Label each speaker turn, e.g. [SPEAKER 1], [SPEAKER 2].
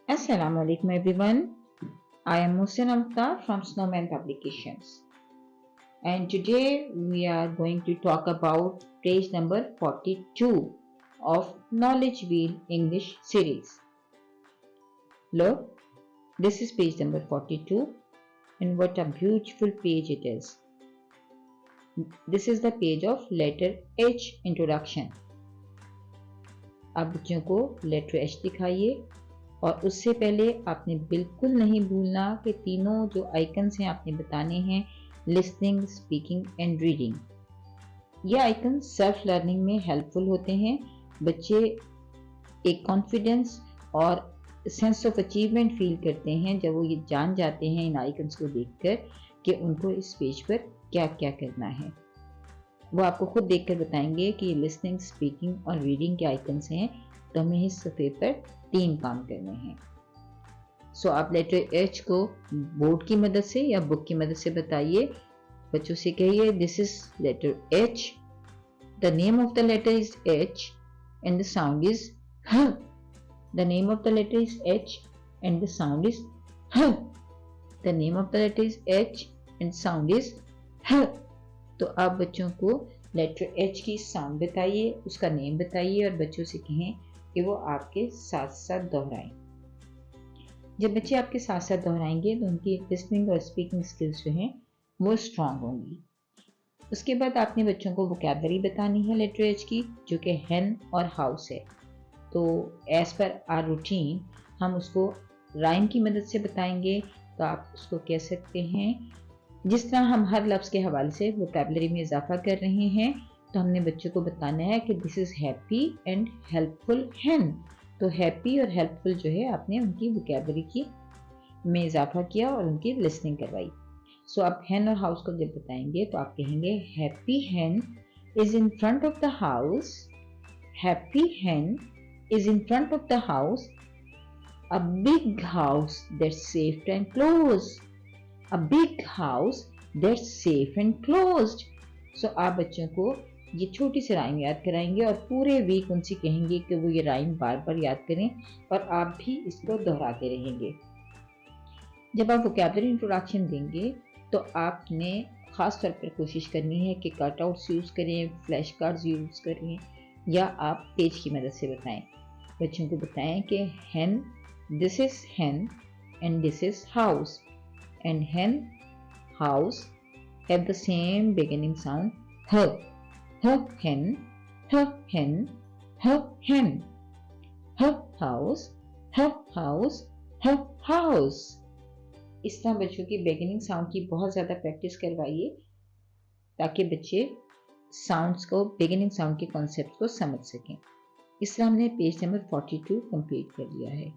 [SPEAKER 1] Assalamu alaikum everyone. I am Mohsin Amta from Snowman Publications, and today we are going to talk about page number 42 of Knowledge Wheel English series. Look, this is page number 42 and what a beautiful page it is. This is the page of letter H introduction. आप बच्चों को letter H दिखाइए और उससे पहले आपने बिल्कुल नहीं भूलना कि तीनों जो आइकन्स हैं आपने बताने हैं लिसनिंग, स्पीकिंग एंड रीडिंग। ये आइकन सेल्फ लर्निंग में हेल्पफुल होते हैं। बच्चे एक कॉन्फिडेंस और सेंस ऑफ अचीवमेंट फील करते हैं जब वो ये जान जाते हैं इन आइकन्स को देखकर कि उनको इस पेज पर क्या क्या करना है। वो आपको खुद देखकर बताएंगे कि लिसनिंग, स्पीकिंग और रीडिंग के आइकन्स हैं, तो हमें इस सफ़े पर 3 काम करने हैं। सो आप लेटर H को बोर्ड की मदद से या बुक की मदद से बताइए। बच्चों से कहिए this is letter H, the name of the letter is H and the sound is ह। The name of the letter is H and the sound is ह। The name of the letter is H and sound is ह। तो आप बच्चों को letter H की sound बताइए, उसका नेम बताइए और बच्चों से कहें कि वो आपके साथ साथ दोहराएं। जब बच्चे आपके साथ साथ दोहराएंगे तो उनकी लिसनिंग और स्पीकिंग स्किल्स जो हैं वो स्ट्रांग होंगी। उसके बाद आपने बच्चों को वोकैबुलरी बतानी है लेटर H की, जो कि हेन और हाउस है। तो एज पर आर रूटीन हम उसको राइम की मदद से बताएंगे। तो आप उसको कह सकते हैं, जिस तरह हम हर लफ्ज़ के हवाले से वोकैबुलरी में इजाफा कर रहे हैं, तो हमने बच्चों को बताना है कि this is happy and helpful hen. तो हैप्पी और हेल्पफुल जो है आपने उनकी वोकैबुलरी की में इजाफा किया और उनकी लिसनिंग करवाई। सो आप हैन और हाउस को जब बताएंगे तो आप कहेंगे happy hen is in front of the house. Happy hen is in front of the house. A big house that's safe and close. A big house that's safe and closed. So आप बच्चों को ये छोटी सी rhyme याद कराएंगे और पूरे week उनसे कहेंगे कि वो ये राइम बार बार याद करें और आप भी इसको दोहराते रहेंगे। जब आप वोकैबुलरी इंट्रोडक्शन देंगे तो आपने ख़ास तौर पर कोशिश करनी है कि कट आउट्स यूज़ करें, फ्लैश कार्ड्स यूज़ करें या आप पेज की मदद से बताएं। बच्चों को बताएं कि hen, this is hen and this is house. And hen, house have the same beginning sound h. H hen, h hen, h hen. H house, h house, h house. इस तरह बच्चों की बिगिनिंग साउंड की बहुत ज़्यादा practice करवाइए ताकि बच्चे साउंड्स को, बिगिनिंग साउंड के कॉन्सेप्ट को समझ सकें। इस तरह हमने पेज नंबर 42 कंप्लीट कर लिया है।